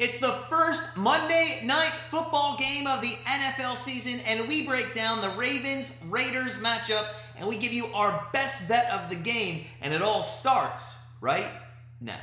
It's the first Monday night football game of the NFL season, and we break down the Ravens-Raiders matchup, and we give you our best bet of the game, and it all starts right now.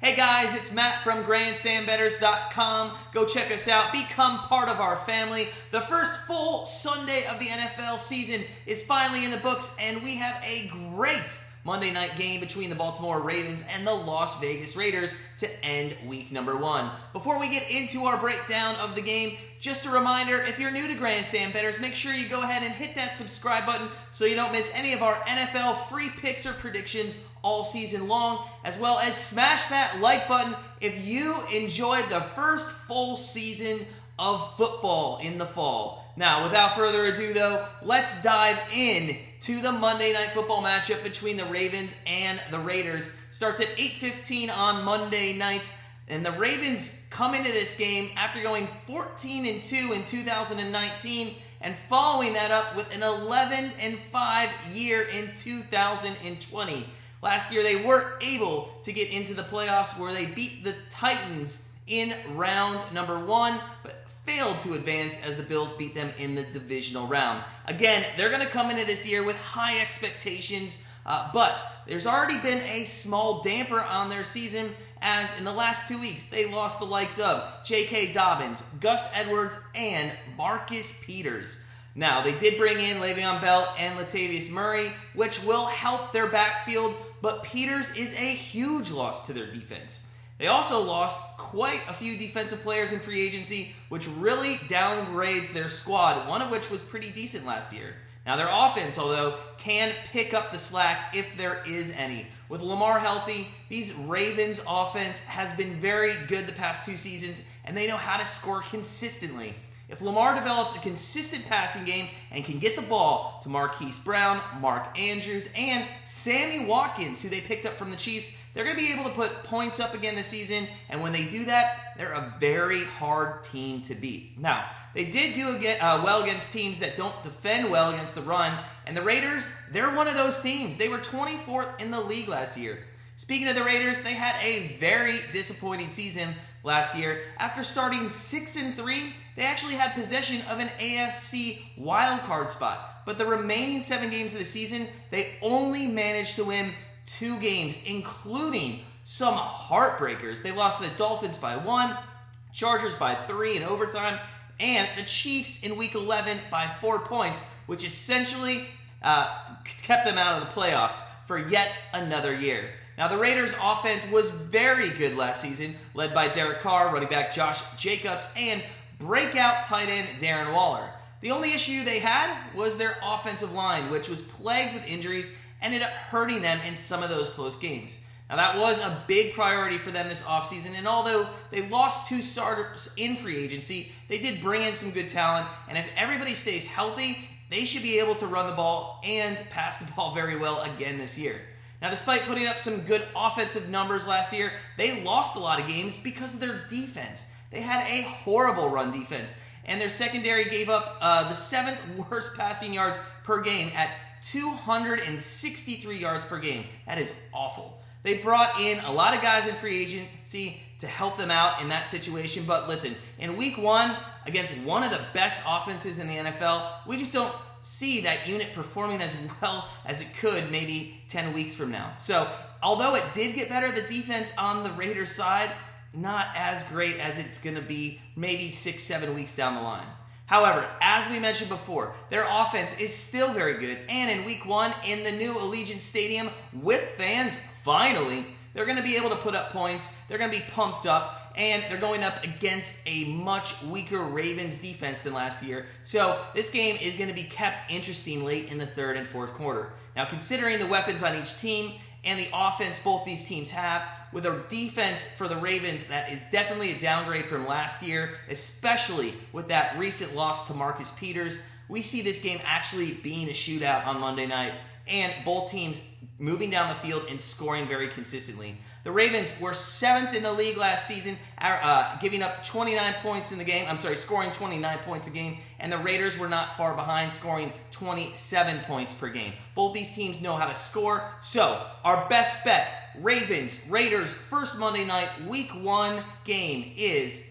Hey guys, it's Matt from GrandstandBettors.com. Go check us out. Become part of our family. The first full Sunday of the NFL season is finally in the books, and we have a great Monday night game between the Baltimore Ravens and the Las Vegas Raiders to end week number 1. Before we get into our breakdown of the game, just a reminder, if you're new to Grandstand Bettors, make sure you go ahead and hit that subscribe button so you don't miss any of our NFL free picks or predictions all season long, as well as smash that like button if you enjoyed the first full season of football in the fall. Now, without further ado though, let's dive in to the Monday Night Football matchup between the Ravens and the Raiders. Starts at 8:15 on Monday night, and the Ravens come into this game after going 14-2 in 2019 and following that up with an 11-5 year in 2020. Last year, they were able to get into the playoffs where they beat the Titans in round number 1, but failed to advance as the Bills beat them in the divisional round. Again, they're going to come into this year with high expectations, but there's already been a small damper on their season, as in the last 2 weeks, they lost the likes of JK Dobbins, Gus Edwards, and Marcus Peters. Now, they did bring in Le'Veon Bell and Latavius Murray, which will help their backfield, but Peters is a huge loss to their defense. They also lost quite a few defensive players in free agency, which really downgrades their squad, one of which was pretty decent last year. Now, their offense, although, can pick up the slack if there is any. With Lamar healthy, these Ravens offense has been very good the past 2 seasons, and they know how to score consistently. If Lamar develops a consistent passing game and can get the ball to Marquise Brown, Mark Andrews, and Sammy Watkins, who they picked up from the Chiefs, they're going to be able to put points up again this season, and when they do that, they're a very hard team to beat. Now, they did do well against teams that don't defend well against the run, and the Raiders, they're one of those teams. They were 24th in the league last year. Speaking of the Raiders, they had a very disappointing season last year. After starting 6-3, they actually had possession of an AFC wildcard spot. But the remaining 7 games of the season, they only managed to win 2 games, including some heartbreakers. They lost to the Dolphins by 1, Chargers by 3 in overtime, and the Chiefs in Week 11 by 4 points, which essentially kept them out of the playoffs for yet another year. Now, the Raiders' offense was very good last season, led by Derek Carr, running back Josh Jacobs, and breakout tight end Darren Waller. The only issue they had was their offensive line, which was plagued with injuries, ended up hurting them in some of those close games. Now, that was a big priority for them this offseason, and although they lost 2 starters in free agency, they did bring in some good talent, and if everybody stays healthy, they should be able to run the ball and pass the ball very well again this year. Now, despite putting up some good offensive numbers last year, they lost a lot of games because of their defense. They had a horrible run defense, and their secondary gave up the 7th worst passing yards per game at 263 yards per game. That is awful. They brought in a lot of guys in free agency to help them out in that situation, but listen, in week 1, against one of the best offenses in the NFL, we just don't see that unit performing as well as it could maybe 10 weeks from now. So, although it did get better, the defense on the Raiders side, not as great as it's going to be maybe 6-7 weeks down the line. However, as we mentioned before, their offense is still very good, and in week 1 in the new Allegiant Stadium with fans, finally, they're going to be able to put up points, they're going to be pumped up, and they're going up against a much weaker Ravens defense than last year. So this game is going to be kept interesting late in the 3rd and 4th quarter. Now, considering the weapons on each team and the offense both these teams have, with a defense for the Ravens that is definitely a downgrade from last year, especially with that recent loss to Marcus Peters, we see this game actually being a shootout on Monday night, and both teams moving down the field and scoring very consistently. The Ravens were 7th in the league last season, giving up 29 points in the game. Scoring 29 points a game. And the Raiders were not far behind, scoring 27 points per game. Both these teams know how to score. So, our best bet, Ravens, Raiders, first Monday night, week 1 game is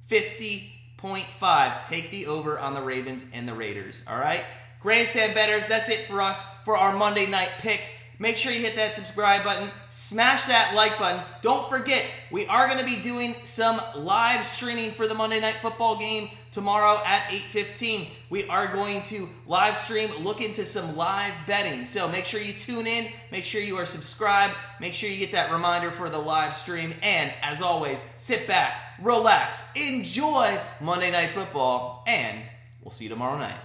50.5. Take the over on the Ravens and the Raiders, all right? Grandstand bettors, that's it for us for our Monday night pick. Make sure you hit that subscribe button. Smash that like button. Don't forget, we are going to be doing some live streaming for the Monday Night Football game tomorrow at 8:15. We are going to live stream, look into some live betting. So make sure you tune in. Make sure you are subscribed. Make sure you get that reminder for the live stream. And as always, sit back, relax, enjoy Monday Night Football, and we'll see you tomorrow night.